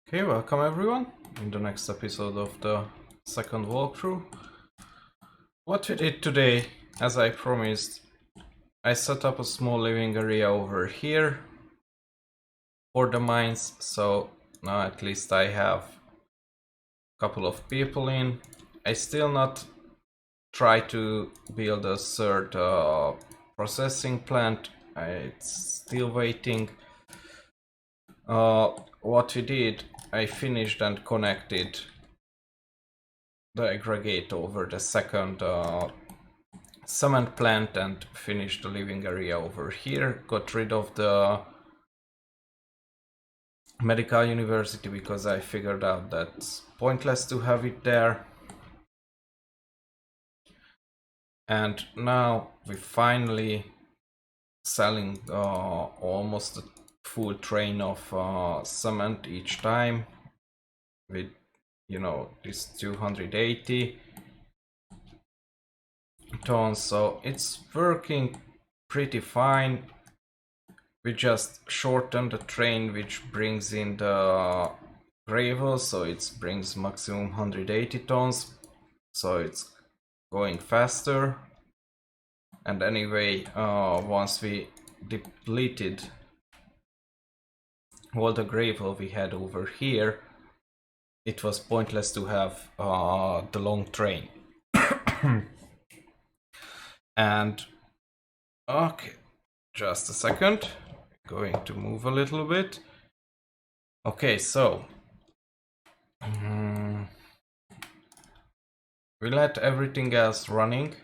Okay, welcome everyone in the next episode of the second walkthrough. What we did today, as I promised, I set up a small living area over here for the mines, so now at least I have a couple of people in. I still not try to build a third processing plant. It's still waiting. What we did, I finished and connected the aggregate over the second cement plant and finished the living area over here. Got rid of the medical university because I figured out that's pointless to have it there. And now we finally selling almost a full train of cement each time with, you know, this 280 tons, so it's working pretty fine. We just shortened the train, which brings in the gravel, so it brings maximum 180 tons, so it's going faster. And anyway, once we depleted all the gravel we had over here, it was pointless to have the long train. And okay, just a second, going to move a little bit. Okay, so we let everything else running.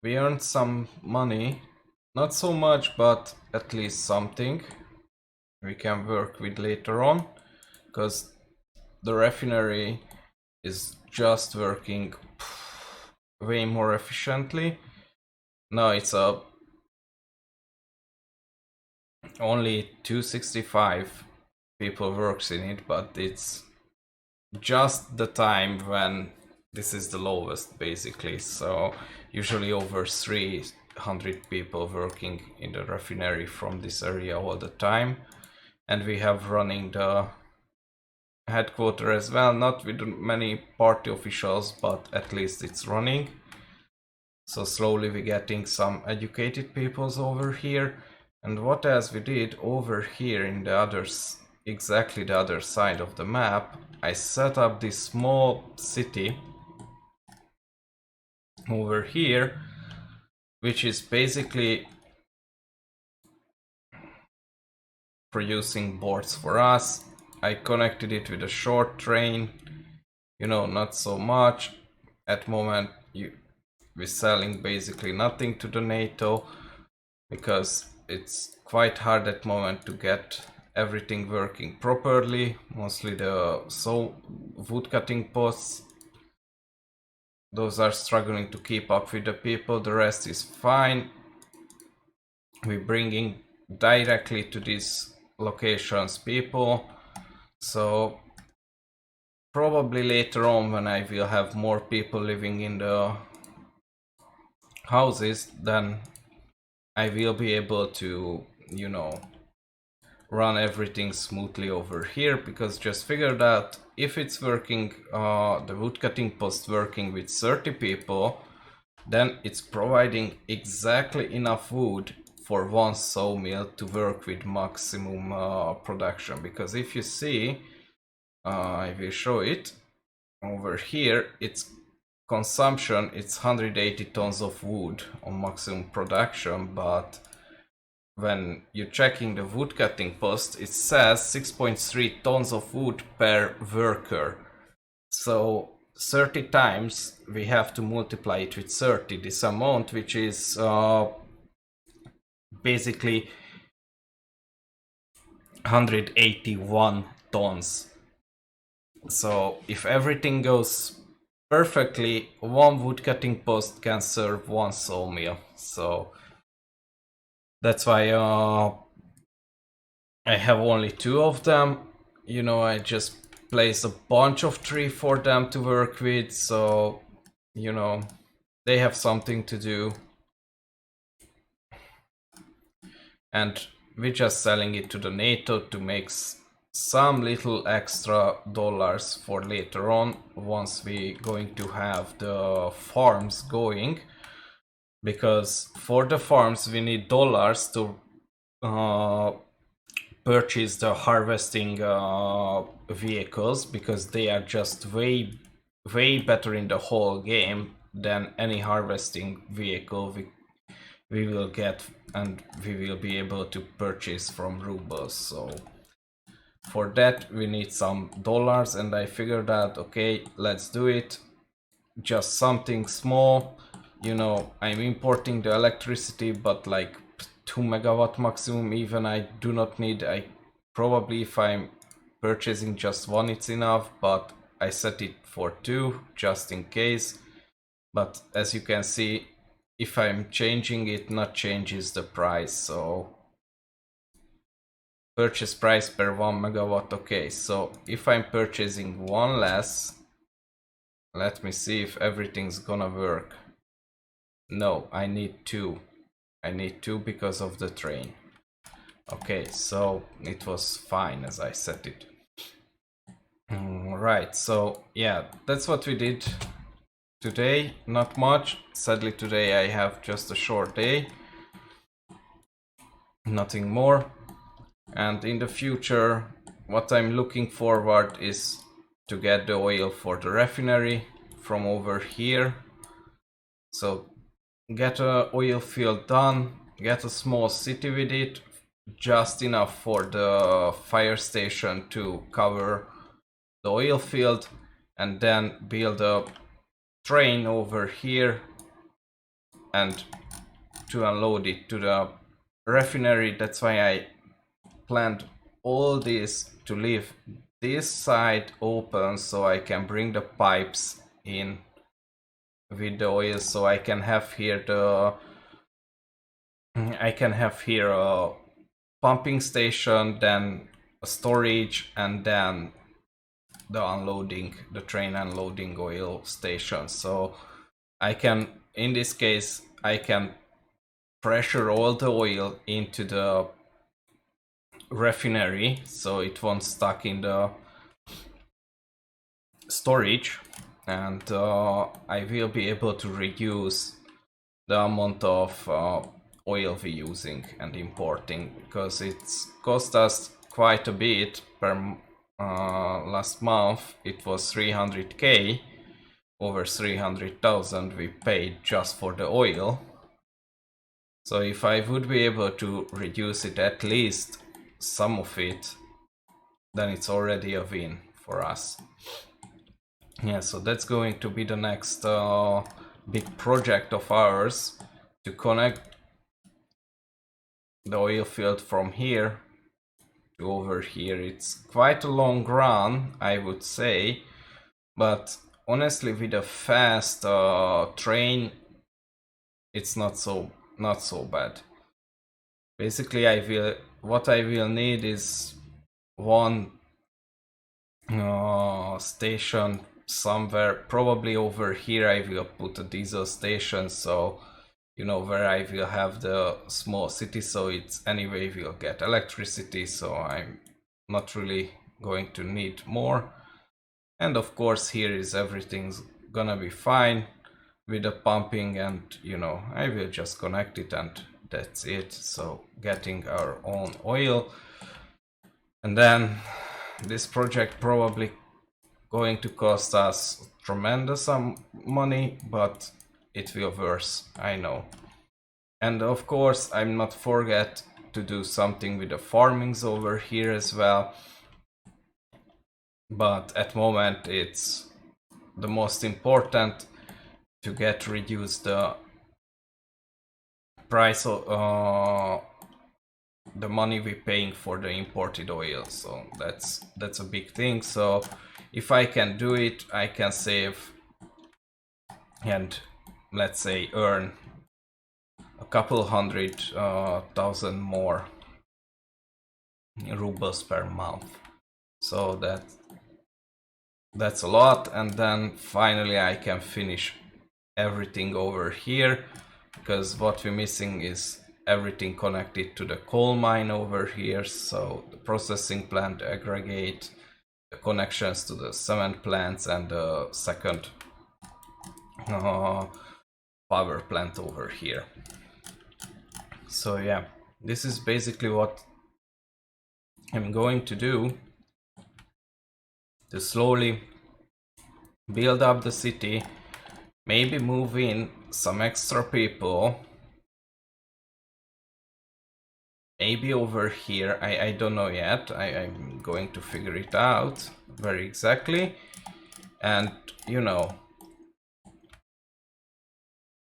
We earned some money, not so much, but at least something we can work with later on, because the refinery is just working way more efficiently. Now it's only 265 people works in it, but it's just the time when this is the lowest basically, so usually over 300 people working in the refinery from this area all the time. And we have running the headquarters as well, not with many party officials, but at least it's running. So slowly we're getting some educated peoples over here. And what else we did over here in the others, exactly the other side of the map, I set up this small city over here, which is basically producing boards for us. I connected it with a short train, you know, not so much. At moment we're selling basically nothing to the NATO because it's quite hard at moment to get everything working properly. Mostly the wood cutting posts, those are struggling to keep up with the people. The rest is fine. We're bringing directly to these locations people, so probably later on when I will have more people living in the houses, then I will be able to, you know, run everything smoothly over here, because just figured out if it's working, the woodcutting post working with 30 people, then it's providing exactly enough wood for one sawmill to work with maximum production. Because if you see, I will show it over here, it's consumption, it's 180 tons of wood on maximum production, but when you're checking the wood cutting post, it says 6.3 tons of wood per worker. So 30 times we have to multiply it with 30, this amount, which is basically 181 tons. So if everything goes perfectly, one wood cutting post can serve one sawmill. So that's why I have only two of them. You know, I just place a bunch of tree for them to work with, so, you know, they have something to do. And we're just selling it to the NATO to make some little extra dollars for later on once we going to have the farms going, because for the farms we need dollars to purchase the harvesting vehicles, because they are just way better in the whole game than any harvesting vehicle we will get and we will be able to purchase from rubles. So for that we need some dollars, and I figured out, okay, let's do it. Just something small, you know, I'm importing the electricity, but like 2 megawatt maximum even I do not need. I probably, if I'm purchasing just one, it's enough, but I set it for 2 just in case. But as you can see, if I'm changing it, not changes the price. So purchase price per 1 megawatt. Okay, so if I'm purchasing one less, let me see if everything's gonna work. No, I need 2. I need 2 because of the train. Okay, so it was fine as I set it. Right, so yeah, that's what we did today. Not much. Sadly today I have just a short day. Nothing more. And in the future, what I'm looking forward is to get the oil for the refinery from over here. So get a oil field done, get a small city with it, just enough for the fire station to cover the oil field, and then build a train over here and to unload it to the refinery. That's why I planned all this to leave this side open so I can bring the pipes in with the oil, so I can have here a pumping station, then a storage, and then the train unloading oil station. So I can, in this case, I can pressure all the oil into the refinery so it won't stuck in the storage, and I will be able to reduce the amount of oil we're using and importing, because it's cost us quite a bit per last month. It was 300k, over 300,000 we paid just for the oil. So if I would be able to reduce it, at least some of it, then it's already a win for us. Yeah, so that's going to be the next big project of ours, to connect the oil field from here to over here. It's quite a long run, I would say, but honestly with a fast train it's not so bad. Basically what I will need is one station somewhere, probably over here. I will put a diesel station, so you know, where I will have the small city, so it's anyway will get electricity, so I'm not really going to need more. And of course here is everything's gonna be fine with the pumping, and you know, I will just connect it and that's it. So getting our own oil, and then this project probably going to cost us tremendous money, but it will worse, I know. And of course I'm not forget to do something with the farmings over here as well, but at moment it's the most important to get reduce the price of the money we're paying for the imported oil. So that's a big thing. So if I can do it, I can save and let's say earn a couple hundred thousand more rubles per month. So that's a lot. And then finally I can finish everything over here, because what we're missing is everything connected to the coal mine over here, so the processing plant, aggregate, the connections to the cement plants, and the second power plant over here. So yeah, this is basically what I'm going to do to slowly build up the city, maybe move in some extra people, maybe over here, I don't know yet, I'm going to figure it out very exactly, and you know,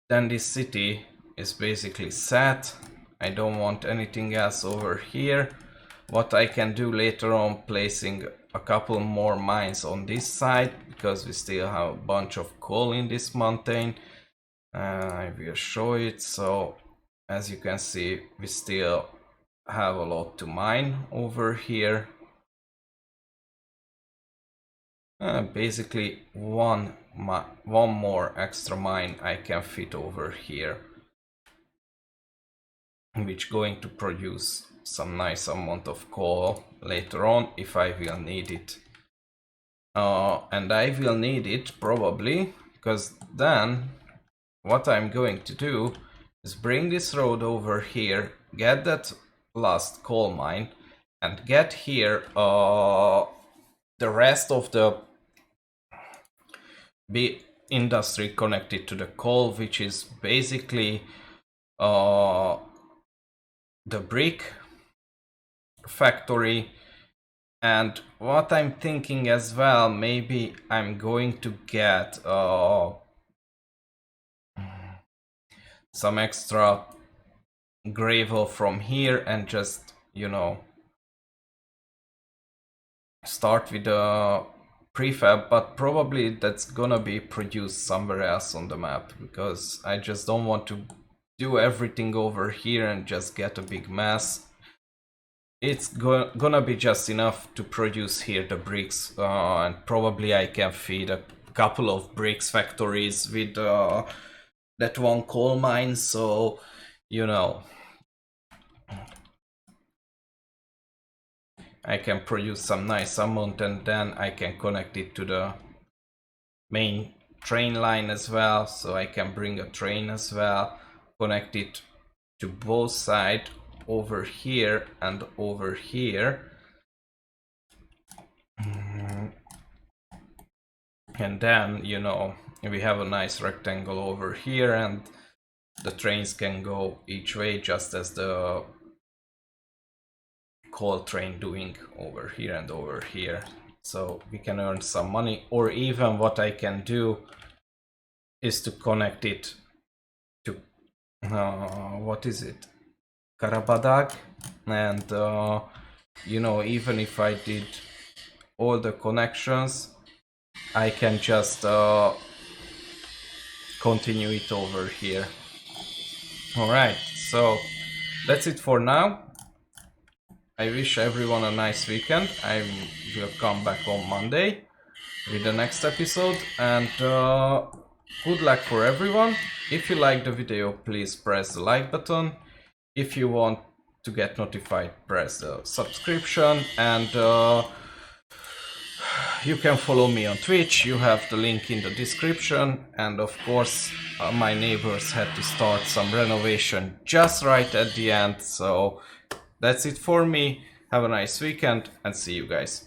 then this city is basically set. I don't want anything else over here. What I can do later on, placing a couple more mines on this side, because we still have a bunch of coal in this mountain. I will show it. So as you can see, we still have a lot to mine over here. Basically one more extra mine I can fit over here, which going to produce some nice amount of coal later on if I will need it. And I will need it probably, because then what I'm going to do is bring this road over here, get that last coal mine, and get here the rest of the industry connected to the coal, which is basically the brick factory. And what I'm thinking as well, maybe I'm going to get some extra gravel from here and just, you know, start with the prefab, but probably that's gonna be produced somewhere else on the map, because I just don't want to do everything over here and just get a big mess. It's gonna be just enough to produce here the bricks, and probably I can feed a couple of bricks factories with that one coal mine, so you know, I can produce some nice amount, and then I can connect it to the main train line as well, so I can bring a train as well, connect it to both sides, over here and over here. And then, you know, we have a nice rectangle over here, and the trains can go each way, just as the coal train doing over here and over here. So we can earn some money, or even what I can do is to connect it to what is it, Karabadag, and you know, even if I did all the connections, I can just continue it over here. Alright, so that's it for now. I wish everyone a nice weekend. I will come back on Monday with the next episode, and good luck for everyone. If you like the video, please press the like button. If you want to get notified, press the subscription, and you can follow me on Twitch. You have the link in the description, and of course my neighbors had to start some renovation just right at the end. So that's it for me. Have a nice weekend and see you guys.